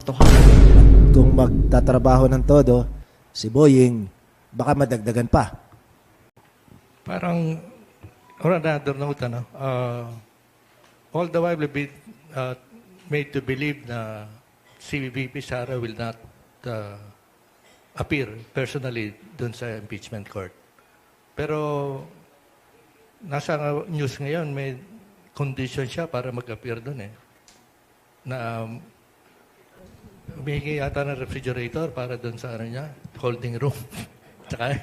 botohan. Kung magtatrabaho ng todo, si Boying, baka madagdagan pa. Parang, or another note, all the while we've been made to believe na si VP Sara will not appear personally dun sa impeachment court. Pero nasa news ngayon, may condition siya para mag-appear dun eh. Na humihingi yata ng refrigerator para dun sa niya, holding room. Tsaka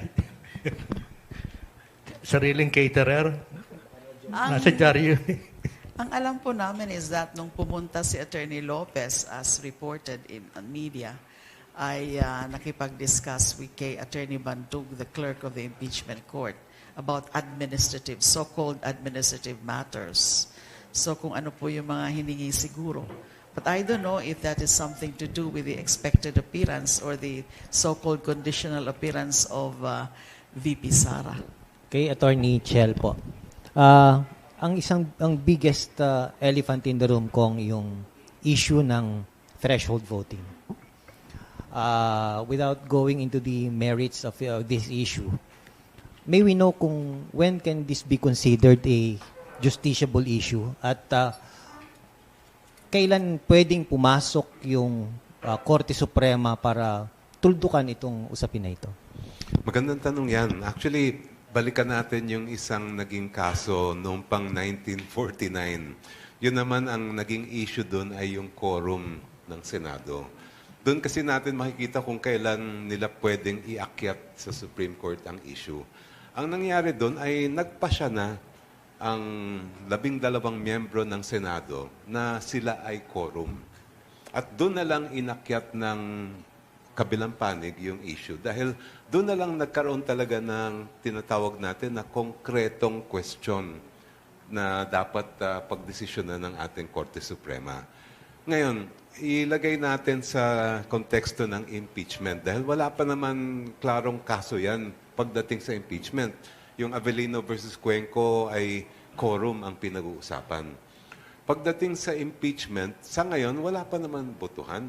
sariling caterer. Nasa dyaryo. Ang alam po namin is that nung pumunta si Attorney Lopez as reported in media, ay nakipag-discuss with kay Attorney Bantug, the clerk of the impeachment court, about administrative, so-called administrative matters. So kung ano po yung mga hiningi siguro. But I don't know if that is something to do with the expected appearance or the so-called conditional appearance of VP Sara. Kay Attorney Chel po. Ang biggest elephant in the room kong yung issue ng threshold voting. Without going into the merits of this issue, may we know kung when can this be considered a justiciable issue at kailan pwedeng pumasok yung Korte Suprema para tuldukan itong usapin na ito? Magandang tanong yan. Actually, balikan natin yung isang naging kaso noong pang 1949. Yun naman ang naging issue doon ay yung quorum ng Senado. Doon kasi natin makikita kung kailan nila pwedeng iakyat sa Supreme Court ang issue. Ang nangyari doon ay nagpasya na ang 12 miyembro ng Senado na sila ay quorum. At doon na lang inakyat ng kabilang panig yung issue. Dahil doon na lang nagkaroon talaga ng tinatawag natin na konkretong question na dapat pagdesisyonan ng ating Korte Suprema. Ngayon, ilagay natin sa konteksto ng impeachment dahil wala pa naman klarong kaso yan pagdating sa impeachment. Yung Avellino versus Cuenco ay quorum ang pinag-uusapan. Pagdating sa impeachment, sa ngayon, wala pa naman botohan.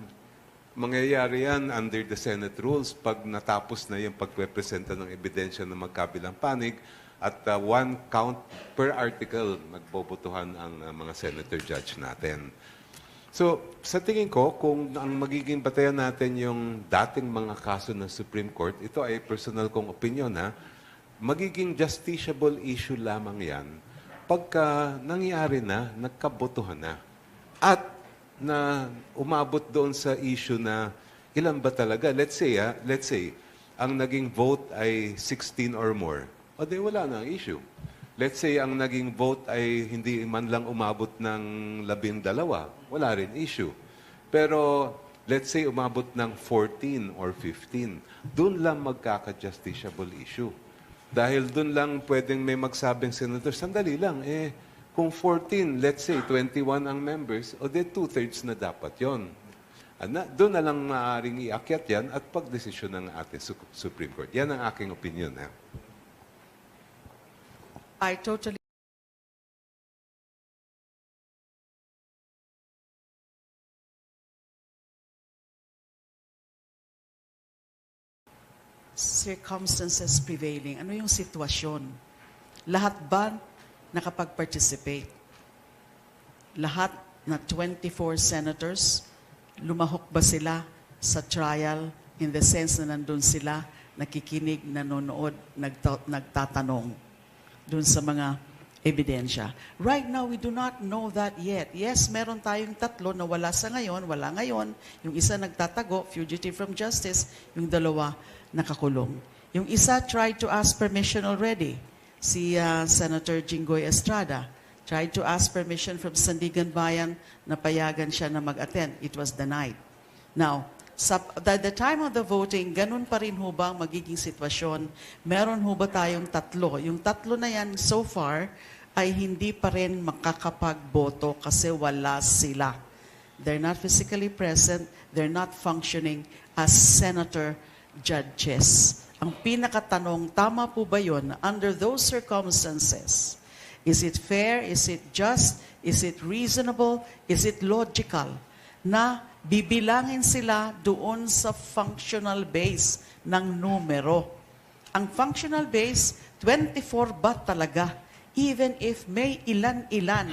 Mangyayari yan under the Senate rules pag natapos na yung pagpepresenta ng ebidensya ng magkabilang panig at one count per article magbobotohan ang mga senator judge natin. So, sa tingin ko, kung ang magiging batayan natin yung dating mga kaso ng Supreme Court, ito ay personal kong opinion ha, magiging justiciable issue lamang yan pagka nangyari na, nagkabotohan na. At na umabot doon sa issue na ilan ba talaga? Let's say, ang naging vote ay 16 or more. O di wala na ang issue. Let's say, ang naging vote ay hindi man lang umabot ng 12, wala rin issue. Pero, let's say, umabot ng 14 or 15, doon lang magkaka-justiciable issue. Dahil doon lang pwedeng may magsabing senator, sandali lang, kung 14, let's say, 21 ang members, o di 2/3 na dapat yon. Doon na lang maaaring iakyat yan at pagdesisyon ng ating Supreme Court. Yan ang aking opinion. I totally circumstances prevailing. Ano yung sitwasyon? Lahat ba nakapag-participate? Lahat na 24 senators, lumahok ba sila sa trial in the sense na nandun sila, nakikinig, nanonood, nagtatanong dun sa mga ebidensya? Right now, we do not know that yet. Yes, meron tayong 3 na wala sa ngayon, wala ngayon. Yung isa nagtatago, fugitive from justice. Yung 2, nakakulong. Yung isa tried to ask permission already. Si Senator Jinggoy Estrada tried to ask permission from Sandigan Bayan na payagan siya na mag-attend. It was denied. Now, at the time of the voting, ganun pa rin ho ba ang magiging sitwasyon? Meron ho ba tayong 3? Yung 3 na yan so far ay hindi pa rin makakapagboto kasi wala sila. They're not physically present. They're not functioning as senator judges. Ang pinakatanong, tama po ba yun? Under those circumstances, is it fair? Is it just? Is it reasonable? Is it logical? Na bibilangin sila doon sa functional base ng numero. Ang functional base, 24 ba talaga? Even if may ilan-ilan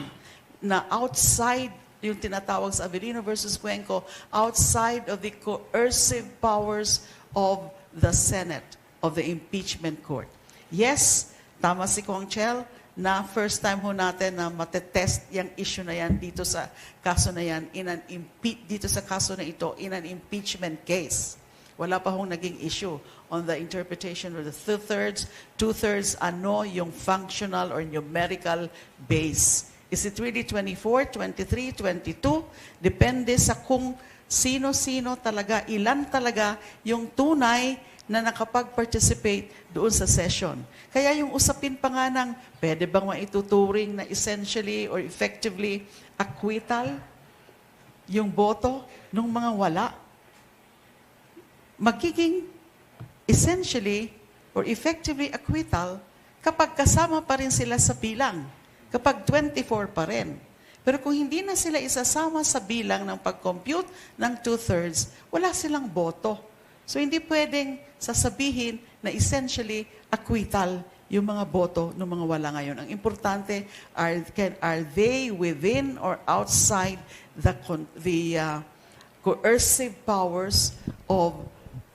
na outside, yung tinatawag sa Avelino versus Cuenco, outside of the coercive powers of the Senate, of the impeachment court. Yes, tama si Kong Chel, na first time ho natin na matetest yung issue na yan dito sa kaso na yan, dito sa kaso na ito, in an impeachment case. Wala pa hong naging issue on the interpretation of the two-thirds, ano yung functional or numerical base. Is it really 24, 23, 22? Depende sa kung sino-sino talaga, ilan talaga yung tunay na nakapag-participate doon sa session. Kaya yung usapin pa nga ng, pwede bang maituturing na essentially or effectively acquittal yung boto ng mga wala? Magiging essentially or effectively acquittal kapag kasama pa rin sila sa bilang, kapag 24 pa rin. Pero kung hindi na sila isasama sa bilang ng pag-compute ng two-thirds, wala silang boto. So hindi pwedeng sasabihin na essentially acquittal yung mga boto ng mga wala ngayon. Ang importante, are they within or outside the coercive powers of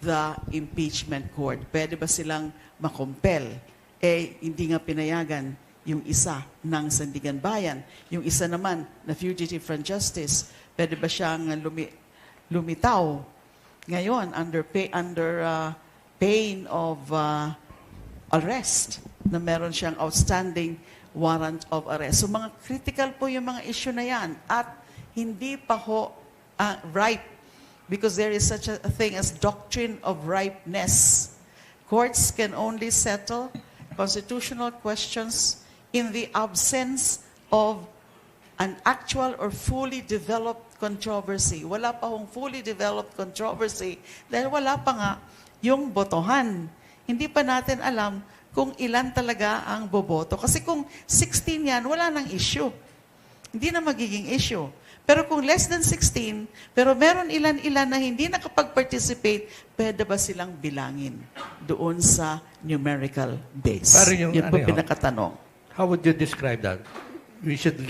the impeachment court? Pwede ba silang makompel? Hindi nga pinayagan yung isa ng Sandigan Bayan. Yung isa naman na fugitive from justice, pwede ba siyang lumitaw ngayon under pain of arrest na meron siyang outstanding warrant of arrest. So mga critical po yung mga issue na yan at hindi pa ho ripe because there is such a thing as doctrine of ripeness. Courts can only settle constitutional questions in the absence of an actual or fully developed controversy. Wala pa hong fully developed controversy dahil wala pa nga yung botohan. Hindi pa natin alam kung ilan talaga ang boboto. Kasi kung 16 yan, wala nang issue. Hindi na magiging issue. Pero kung less than 16, pero meron ilan-ilan na hindi nakapag-participate, pwede ba silang bilangin doon sa numerical base? Pero yung Yun po ano yun? pinakatanong. How would you describe that? We should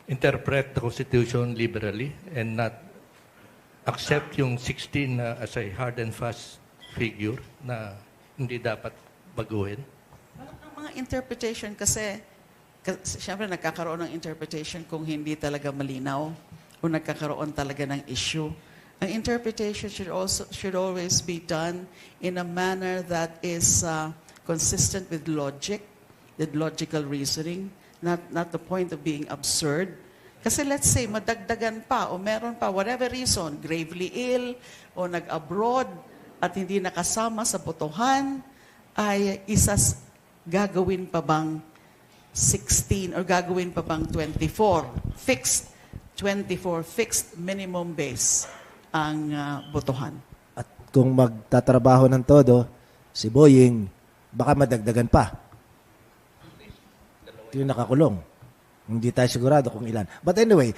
interpret the Constitution liberally and not accept yung 16 as a hard and fast figure na hindi dapat baguhin. Ang mga interpretation kasi siyempre nagkakaroon ng interpretation kung hindi talaga malinaw o nagkakaroon talaga ng issue. Ang interpretation should always be done in a manner that is consistent with logic, with logical reasoning, not the point of being absurd. Kasi let's say, madagdagan pa o meron pa, whatever reason, gravely ill o nag-abroad at hindi nakasama sa botohan, ay gagawin pa bang 16 or gagawin pa bang 24? Fixed 24, fixed minimum base ang botohan. At kung magtatrabaho ng todo, si Boying, baka madagdagan pa. Ito yung nakakulong. Hindi tayo sigurado kung ilan. But anyway,